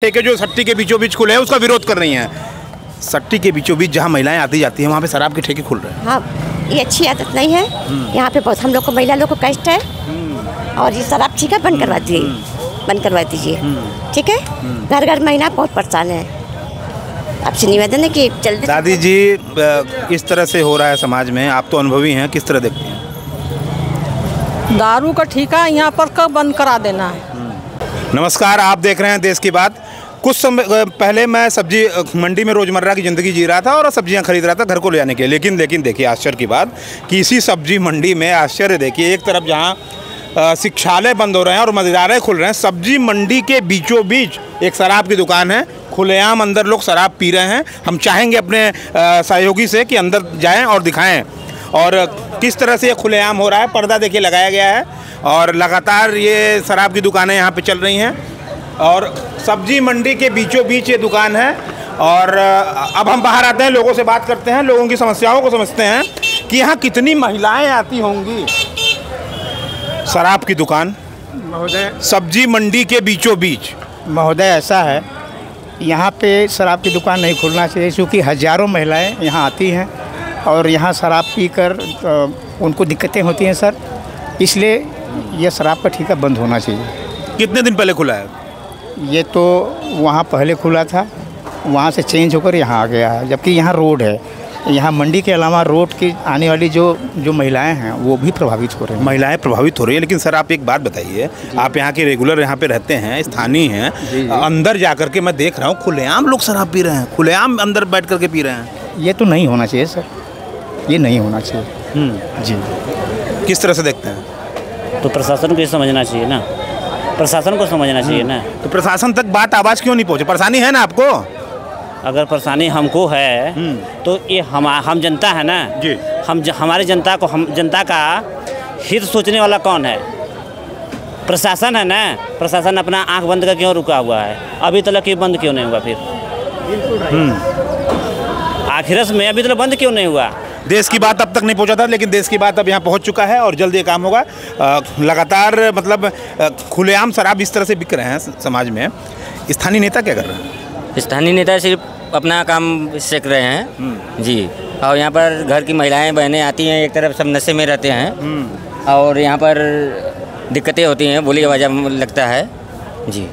ठेके जो सट्टी के बीचों बीच खुले हैं उसका विरोध कर रही हैं। सट्टी के बीचों बीच जहाँ महिलाएं आती जाती हैं वहाँ पे शराब के ठेके खुल रहे हैं। हाँ, ये अच्छी आदत नहीं है। यहाँ पे बहुत हम लोग को महिला लोग को कष्ट है और ये शराब ठीक है बंद करवा दीजिए ठीक है। घर घर महिला बहुत परेशान है। आपसे निवेदन है कि जल्दी। दादी जी, इस तरह से हो रहा है समाज में, आप तो अनुभवी हैं, किस तरह देखती हैं? दारू का ठेका यहाँ पर कब बंद करा देना है। नमस्कार, आप देख रहे हैं देश की बात। कुछ समय पहले मैं सब्जी मंडी में रोज़मर्रा की ज़िंदगी जी रहा था और सब्जियां खरीद रहा था घर को ले जाने के लिए। लेकिन देखिए आश्चर्य की बात कि इसी सब्जी मंडी में आश्चर्य देखिए, एक तरफ जहां शिक्षालय बंद हो रहे हैं और मदिरालय खुल रहे हैं, सब्जी मंडी के बीचों बीच एक शराब की दुकान है। खुलेआम अंदर लोग शराब पी रहे हैं। हम चाहेंगे अपने सहयोगी से कि अंदर जाएँ और दिखाएँ और किस तरह से ये खुलेआम हो रहा है। पर्दा देखिए लगाया गया है और लगातार ये शराब की दुकानें यहाँ पे चल रही हैं और सब्जी मंडी के बीचों बीच ये दुकान है। और अब हम बाहर आते हैं, लोगों से बात करते हैं, लोगों की समस्याओं को समझते हैं कि यहाँ कितनी महिलाएं आती होंगी। शराब की दुकान महोदय, सब्जी मंडी के बीचों बीच। महोदय ऐसा है, यहाँ पे शराब की दुकान नहीं खुलना चाहिए क्योंकि हज़ारों महिलाएं यहाँ आती हैं और यहाँ शराब पीकर उनको दिक्कतें होती हैं सर। इसलिए यह शराब का ठेका बंद होना चाहिए। कितने दिन पहले खुला है? ये तो वहाँ पहले खुला था, वहाँ से चेंज होकर यहाँ आ गया है, जबकि यहाँ रोड है। यहाँ मंडी के अलावा रोड की आने वाली जो महिलाएं हैं वो भी प्रभावित हो रही हैं। महिलाएं प्रभावित हो रही है। लेकिन सर आप एक बात बताइए, आप यहाँ के रेगुलर यहाँ पे रहते हैं, स्थानीय हैं, अंदर जा कर के मैं देख रहा हूँ खुलेआम लोग शराब पी रहे हैं, खुलेआम अंदर बैठ कर के पी रहे हैं। ये तो नहीं होना चाहिए सर, ये नहीं होना चाहिए। जी, किस तरह से देखते हैं? तो प्रशासन को ये समझना चाहिए ना, प्रशासन को समझना चाहिए ना। तो प्रशासन तक बात आवाज़ क्यों नहीं पहुँचे? परेशानी है ना आपको? अगर परेशानी हमको है तो ये हम जनता है ना जी। हमारे जनता को, हम जनता का हित सोचने वाला कौन है? प्रशासन है ना। प्रशासन अपना आंख बंद कर क्यों रुका हुआ है? अभी तक ये बंद क्यों नहीं हुआ? फिर आखिर में अभी तक बंद क्यों नहीं हुआ? देश की बात अब तक नहीं पहुंचा था, लेकिन देश की बात अब यहाँ पहुंच चुका है और जल्द ये काम होगा। लगातार मतलब खुलेआम शराब इस तरह से बिक रहे हैं समाज में। स्थानीय नेता क्या कर रहे हैं? स्थानीय नेता सिर्फ अपना काम सीख रहे हैं जी। और यहाँ पर घर की महिलाएं बहनें आती हैं, एक तरफ सब नशे में रहते हैं और यहाँ पर दिक्कतें होती हैं, बोली वजह लगता है जी।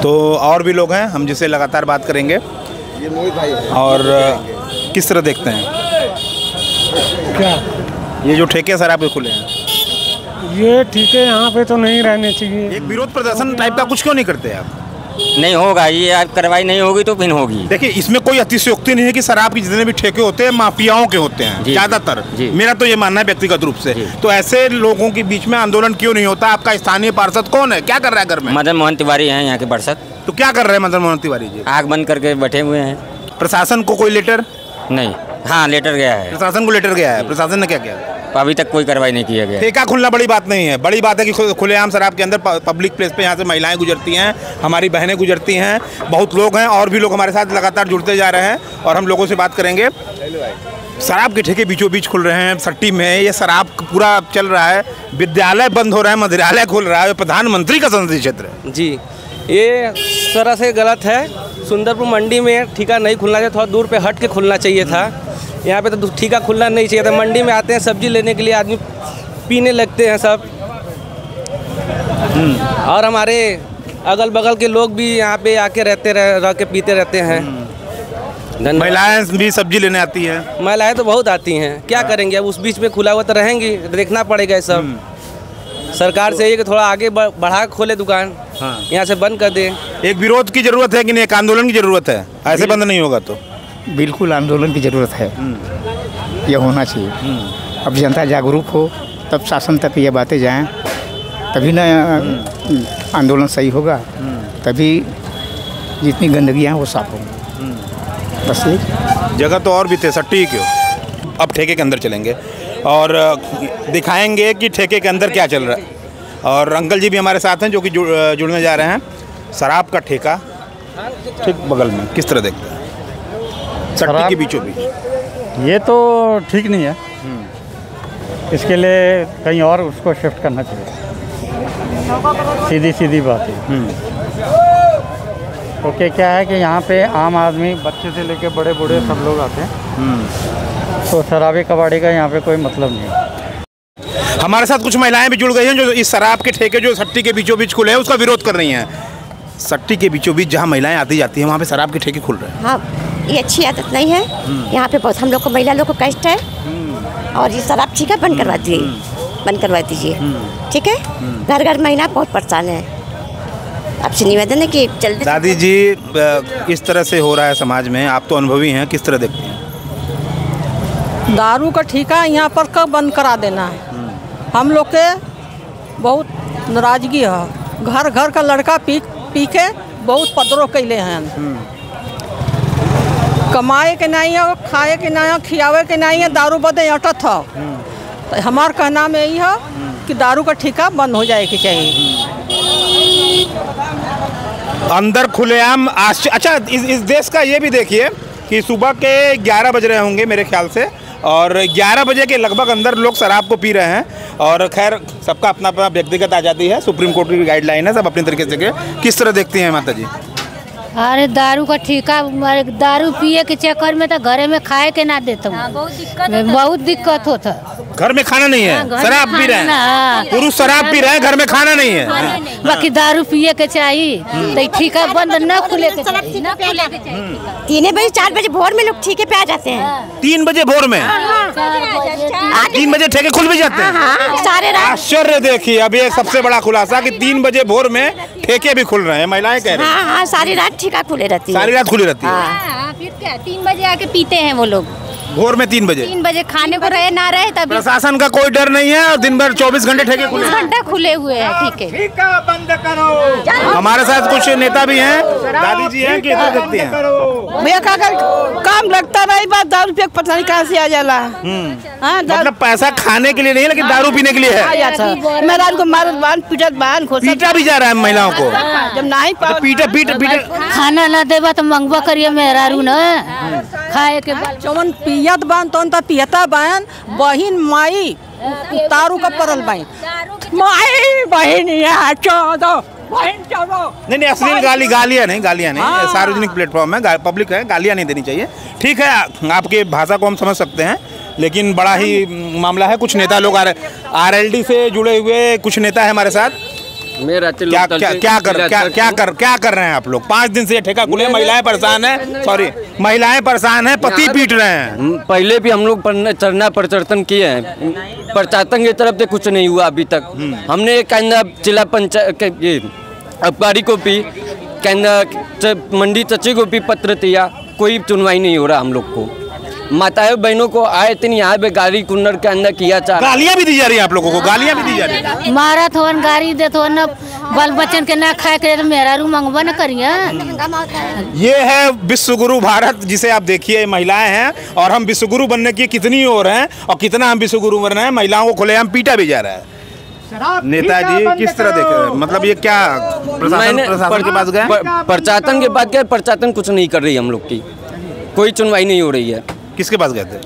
तो और भी लोग हैं हम जिससे लगातार बात करेंगे। ये मोहित भाई है। और किस तरह देखते हैं क्या ये जो ठेके शराब के खुले हैं? ये ठीक है, यहाँ पे तो नहीं रहने चाहिए। एक विरोध प्रदर्शन टाइप का कुछ क्यों नहीं करते आप? नहीं होगा ये, आज कार्रवाई नहीं होगी तो फिर होगी। देखिए, इसमें कोई अतिशयोक्ति नहीं है कि शराब के जितने भी ठेके होते हैं माफियाओं के होते हैं ज़्यादातर। मेरा तो ये मानना है व्यक्तिगत रूप से। तो ऐसे लोगों के बीच में आंदोलन क्यों नहीं होता? आपका स्थानीय पार्षद कौन है, क्या कर रहा है घर में? मदन मोहन तिवारी हैं यहाँ के पार्षद। तो क्या कर रहे हैं मदन मोहन तिवारी जी? आग बंद करके बैठे हुए हैं। प्रशासन को कोई लेटर नहीं? हाँ, लेटर गया है, प्रशासन को लेटर गया है। प्रशासन ने क्या किया? अभी तक कोई कार्रवाई नहीं किया गया। ठेका खुलना बड़ी बात नहीं है, बड़ी बात है कि खुलेआम शराब के अंदर पब्लिक प्लेस पे यहाँ से महिलाएं गुजरती हैं, हमारी बहनें गुजरती हैं, बहुत लोग हैं और भी लोग हमारे साथ लगातार जुड़ते जा रहे हैं और हम लोगों से बात करेंगे। शराब के ठेके बीचों बीच खुल रहे हैं सट्टी में, ये शराब पूरा चल रहा है, विद्यालय बंद हो रहा है, मदिरालय खुल रहा है, प्रधानमंत्री का संसदीय क्षेत्र है जी। ये तरह से गलत है। सुंदरपुर मंडी में ठेका नहीं खुलना चाहिए, थोड़ा दूर पे हट के खुलना चाहिए था। यहाँ पे तो ठेका खुलना नहीं चाहिए था। मंडी में आते हैं सब्जी लेने के लिए, आदमी पीने लगते हैं सब। और हमारे अगल बगल के लोग भी यहाँ पे आके रह के पीते रहते हैं। महिलाएं भी सब्जी लेने आती हैं? महिलाएं तो बहुत आती हैं, क्या करेंगे अब? उस बीच में खुला हुआ तो रहेंगी, देखना पड़ेगा सब। सरकार से ये कि थोड़ा आगे बढ़ा खोले दुकान, यहाँ से बंद कर दे। एक विरोध की जरूरत है कि नहीं, एक आंदोलन की जरूरत है? ऐसे बंद नहीं होगा तो बिल्कुल आंदोलन की ज़रूरत है, यह होना चाहिए। अब जनता जागरूक हो तब शासन तक ये बातें जाएं, तभी ना आंदोलन सही होगा, तभी जितनी गंदगी है वो साफ होगी। बस ये जगह तो और भी थे, सट्टी क्यों? अब ठेके के अंदर चलेंगे और दिखाएंगे कि ठेके के अंदर क्या चल रहा है। और अंकल जी भी हमारे साथ हैं जो कि जुड़ने जा रहे हैं। शराब का ठेका ठीक बगल में, किस तरह देखते हैं सट्टी के बीचों बीच? ये तो ठीक नहीं है, इसके लिए कहीं और उसको शिफ्ट करना चाहिए। सीधी बात है। ओके, क्या है कि यहाँ पे आम आदमी बच्चे से लेके बड़े बूढ़े सब लोग आते हैं, तो शराबी कबाड़ी का यहाँ पे कोई मतलब नहीं है। हमारे साथ कुछ महिलाएं भी जुड़ गई हैं जो इस शराब के ठेके जो सट्टी के बीचों बीच खुले हैं उसका विरोध कर रही हैं। सट्टी के बीचों बीच जहाँ महिलाएं आती जाती हैं वहाँ पे शराब के ठेके खुल रहे हैं। हाँ, ये अच्छी आदत नहीं है। यहाँ पे बहुत हम लोग को महिला लोग को कष्ट है और ये शराब ठीक है बंद करवा दीजिए ठीक है। घर घर महिला बहुत परेशान है। आपसे निवेदन है कि जल्दी। दादी जी, इस तरह से हो रहा है समाज में, आप तो अनुभवी हैं, किस तरह देखती हैं? दारू का ठेका यहाँ पर कब बंद करा देना है? हम लोग के बहुत नाराजगी है। घर घर का लड़का पी के बहुत पदरों कैले हैं। कमाए के नहीं है, खाए के नहीं है, खियावे के नहीं है, दारू बदे अटत है। तो हमार कहना में यही है कि दारू का ठेका बंद हो जाए कि चाहिए। अंदर खुलेआम अच्छा, इस देश का ये भी देखिए कि सुबह के 11 बज रहे होंगे मेरे ख्याल से, और 11 बजे के लगभग अंदर लोग शराब को पी रहे हैं। और खैर, सबका अपना अपना व्यक्तिगत आज़ादी है, सुप्रीम कोर्ट की गाइडलाइन है, सब अपने तरीके से। किस तरह देखती हैं माता जी? अरे दारू का ठेका, दारू पिए के चक्कर में तो घरे में खाए के ना देता हूँ। बहुत दिक्कत होता है। घर में खाना नहीं है, शराब पी रहे हैं, पुरुष शराब पी रहे हैं, घर में खाना नहीं है। बाकी दारू पिए के चाहिए तो ठेका बंद न खुले के चाहिए। 3 बजे 4 बजे भोर में लोग ठेके पे आ जाते हैं। 3 बजे भोर में 3 बजे ठेके खुल भी जाते हैं। सारे रात। आश्चर्य देखिए, अब ये सबसे बड़ा खुलासा कि 3 बजे भोर में ठेके भी खुल रहे हैं। महिलाएं कह रही हैं हाँ, सारी रात ठेका खुले रहती है। सारी रात खुली रहती है। फिर क्या 3 बजे आके पीते हैं वो लोग। भोर में 3 बजे 3 बजे खाने को रहे ना रहे तब प्रशासन का कोई डर नहीं है और दिन भर 24 घंटे ठेके खुले 24 घंटे खुले हुए हैं। ठीक है, ठेका बंद करो। हमारे साथ कुछ नेता भी हैं, दादी जी हैं, कैसे देखती हैं? भैया का काम लगता नहीं, बात दारू पे पता नहीं कहाँ से आ जाला। हाँ, मतलब पैसा खाने के लिए नहीं, लेकिन दारू पीने के लिए है। मेरा को मारत बांध पीटत बांध पीटा भी जा रहा है महिलाओं को। जब नहीं पीटा खाना ना देवा तो मंगवा करिए मेहरारू न खाए के बाद। चौवन पियत बान तो पियता बान बहिन माई तारू का परल बाई माई बहिन नहीं, अश्लील गालियाँ नहीं, सार्वजनिक प्लेटफॉर्म है, पब्लिक है, गालियाँ नहीं देनी चाहिए। ठीक है, आपकी भाषा को हम समझ सकते हैं, लेकिन बड़ा ही मामला है। कुछ नेता लोग RLD से जुड़े हुए कुछ नेता है हमारे साथ। क्या कर रहे हैं आप लोग? 5 दिन से ये ठेका खुले, महिलाएं परेशान है, महिलाएं परेशान है, पति पीट रहे हैं। पहले भी हम लोग चरना प्रचर्तन किए हैं, प्रशासन की तरफ से कुछ नहीं हुआ अभी तक। हमने कहना जिला पंचायत अबकारी को भी कहना मंडी सचिव को भी पत्र दिया, कोई सुनवाई नहीं हो रहा हम लोग को। माताएं बहनों को आए दिन यहाँ पे गाड़ी कुन्नर के अंदर किया जा रहा, गालियाँ भी दी जा रही है आप लोगों को, गालियाँ भी दी जा रही है। मारा थोन गाड़ी दे थोन बाल बच्चन के ना खाए के मेहरारू मंगवा न करिए। ये है विश्वगुरु भारत, जिसे आप देखिए महिलाएं हैं, और हम विश्वगुरु बनने की कितनी ओर हैं और कितना हम विश्वगुरु बन रहे हैं। महिलाओं को खुलेआम पीटा भी जा रहा है। नेताजी किस तरह देख रहे हैं? मतलब ये क्या प्रशासन के पास गए? प्रशासन के पास गए, प्रशासन कुछ नहीं कर रही, हम लोग की कोई सुनवाई नहीं हो रही है। किसके पास गए थे?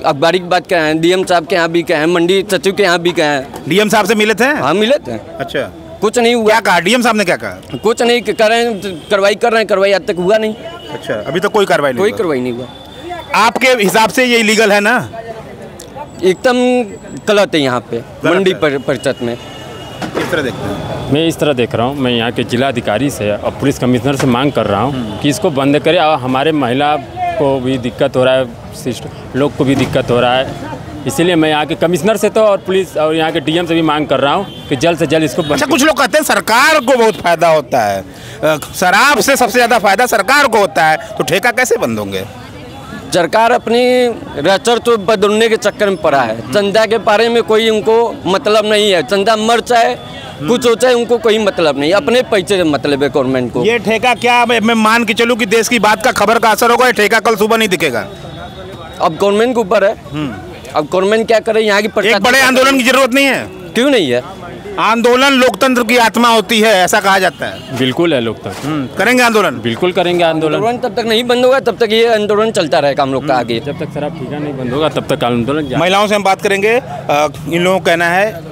अखबारी की बात क्या है, DM साहब के यहाँ भी गए हैं, मंडी सचिव के यहाँ भी गए हैं। DM साहब से मिले थे? हाँ, मिले थे। अच्छा, कुछ नहीं हुआ। क्या कहा DM साहब ने? क्या कहा? कुछ नहीं कर रहे हैं, कार्रवाई आज तक हुआ नहीं। अच्छा, अभी तक कोई कार्रवाई नहीं हुआ। आपके हिसाब से ये इलीगल है ना? एकदम गलत है यहाँ पे मंडी परिषद में। किस तरह देखते हैं? मैं इस तरह देख रहा हूँ, मैं यहाँ के जिला अधिकारी से और पुलिस कमिश्नर से मांग कर रहा हूँ कि इसको बंद करें। और हमारे महिला को भी दिक्कत हो रहा है, लोग को भी दिक्कत हो रहा है, इसीलिए मैं यहाँ के कमिश्नर से तो और पुलिस और यहाँ के DM से भी मांग कर रहा हूँ कि जल्द से जल्द इसको बंद। अच्छा, कुछ लोग कहते हैं सरकार को बहुत फायदा होता है, शराब से सबसे ज़्यादा फायदा सरकार को होता है, तो ठेका कैसे बंद होंगे? सरकार अपनी रचर तो बदलने के चक्कर में पड़ा है। चंदा के बारे में कोई उनको मतलब नहीं है, चंदा मर चाहे कुछ हो चाहे उनको कोई मतलब नहीं, अपने पैसे से मतलब है गवर्नमेंट को। ये ठेका क्या, मैं मान के चलूँ कि देश की बात का खबर का असर होगा, ये ठेका कल सुबह नहीं दिखेगा? अब गवर्नमेंट के ऊपर है, अब गवर्नमेंट क्या करे। यहाँ की एक बड़े आंदोलन की जरूरत नहीं है? क्यों नहीं है? आंदोलन लोकतंत्र की आत्मा होती है, ऐसा कहा जाता है। बिल्कुल है लोकतंत्र। करेंगे आंदोलन? बिल्कुल करेंगे आंदोलन। तब तक नहीं बंद होगा, तब तक ये आंदोलन चलता रहेगा हम लोग का आगे। जब तक शराब ठेका नहीं बंद होगा तब तक आंदोलन। महिलाओं से हम बात करेंगे। इन लोगों का कहना है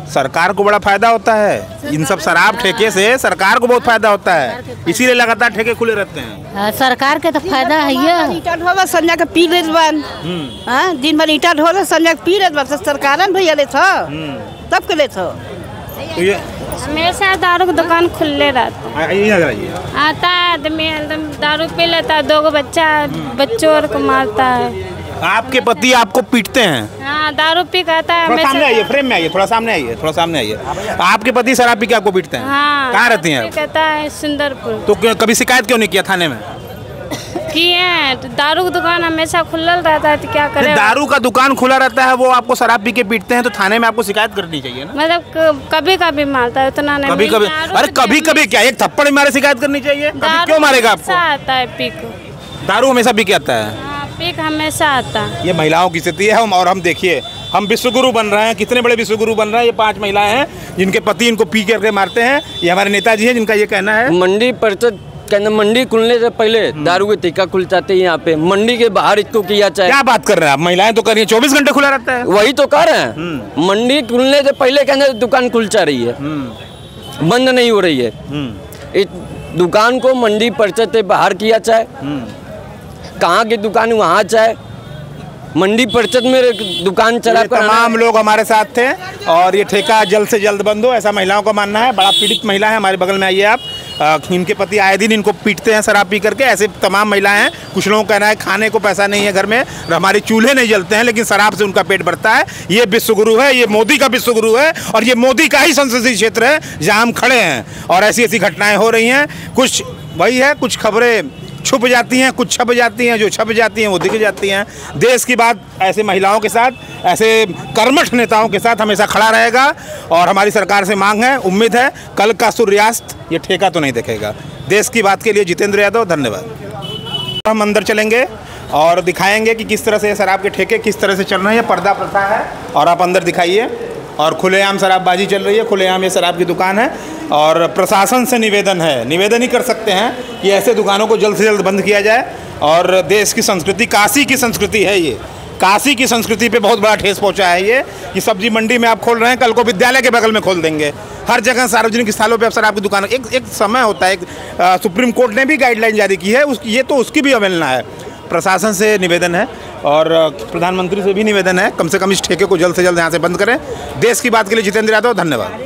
सरकार को बड़ा फायदा होता है। इन सब शराब ठेके से सरकार को बहुत फायदा होता है, इसीलिए लगातार ठेके खुले रहते हैं। सरकार के तो फायदा है ये। ईटा ढोला संजय के पी लेत बन, दिन भर ईटा ढोला संजय के पी लेत बन, सरकार भैया ले था तब के ले था। हमेशा दारू की दुकान खुले रहता है, आता है आदमी एकदम दारू पी लेता है, 2 बच्चों और को मारता है। आपके पति आपको पीटते हैं? हाँ, दारू पी के आता है। सामने आइए, फ्रेम में आइए, थोड़ा सामने आइए, थोड़ा सामने आइए। आपके पति शराब पी के आपको पीटते हैं? हाँ। कहाँ रहती हैं? कहता है सुंदरपुर। तो कभी शिकायत क्यों नहीं किया थाने में? किए, तो दारू की दुकान हमेशा खुला रहता है तो क्या करें। दारू का दुकान खुला रहता है, वो आपको शराब पी के पीटते हैं, तो थाने में आपको शिकायत करनी चाहिए ना। मतलब कभी कभी मारता है, उतना नहीं। कभी कभी, अरे कभी कभी क्या, एक थप्पड़ मारे शिकायत करनी चाहिए? क्यों मारेगा आपको? आता है पी को, दारू हमेशा पी के आता है। पीक हमेशा आता है। ये महिलाओं की स्थिति है। और हम देखिए, हम विश्वगुरु बन रहे हैं, कितने बड़े विश्वगुरु बन रहे हैं। ये 5 महिलाएं हैं जिनके पति इनको पी करके मारते हैं। ये हमारे नेताजी हैं जिनका ये कहना है। मंडी परिषद कहना, मंडी खुलने से पहले दारू के ठेका खुल जाते हैं यहाँ पे, मंडी के बाहर इसको किया जाए। क्या बात कर रहे हैं आप? महिलाएं तो कर रही है 24 घंटे खुला रहता है। वही तो कह रहे हैं, मंडी खुलने से पहले कहना दुकान खुल जा रही है, बंद नहीं हो रही है। इस दुकान को मंडी परिषद से बाहर किया जाए, कहाँ की दुकान वहाँ जाए, मंडी परिषद में दुकान चला। तमाम लोग हमारे साथ थे और ये ठेका जल्द से जल्द बंद हो, ऐसा महिलाओं का मानना है। बड़ा पीड़ित महिला है, हमारे बगल में आइए आप। इनके पति आए दिन इनको पीटते हैं शराब पी करके। ऐसे तमाम महिलाएं हैं। कुछ लोगों का कहना है खाने को पैसा नहीं है घर में, हमारे चूल्हे नहीं जलते हैं, लेकिन शराब से उनका पेट भरता है। ये विश्वगुरु है, ये मोदी का विश्वगुरु है और ये मोदी का ही संसदीय क्षेत्र है जहाँ हम खड़े हैं। और ऐसी ऐसी घटनाएं हो रही हैं। कुछ वही है, कुछ खबरें छुप जाती हैं, कुछ छप जाती हैं, जो छप जाती हैं वो दिख जाती हैं। देश की बात ऐसे महिलाओं के साथ, ऐसे कर्मठ नेताओं के साथ हमेशा खड़ा रहेगा। और हमारी सरकार से मांग है, उम्मीद है कल का सूर्यास्त ये ठेका तो नहीं देखेगा। देश की बात के लिए जितेंद्र यादव, धन्यवाद। हम अंदर चलेंगे और दिखाएंगे कि किस तरह से शराब के ठेके किस तरह से चल रहे हैं। पर्दा प्रथा है और आप अंदर दिखाइए। और खुलेआम शराबबाजी चल रही है, खुलेआम ये शराब की दुकान है। और प्रशासन से निवेदन है, निवेदन ही कर सकते हैं कि ऐसे दुकानों को जल्द से जल्द बंद किया जाए। और देश की संस्कृति, काशी की संस्कृति है ये, काशी की संस्कृति पे बहुत बड़ा ठेस पहुंचा है ये कि सब्जी मंडी में आप खोल रहे हैं, कल को विद्यालय के बगल में खोल देंगे। हर जगह सार्वजनिक स्थलों पे अब शराब की दुकान। एक समय होता है, सुप्रीम कोर्ट ने भी गाइडलाइन जारी की है, ये तो उसकी भी अवहेलना है। प्रशासन से निवेदन है और प्रधानमंत्री से भी निवेदन है, कम से कम इस ठेके को जल्द से जल्द यहाँ से बंद करें। देश की बात के लिए जितेंद्र यादव, धन्यवाद।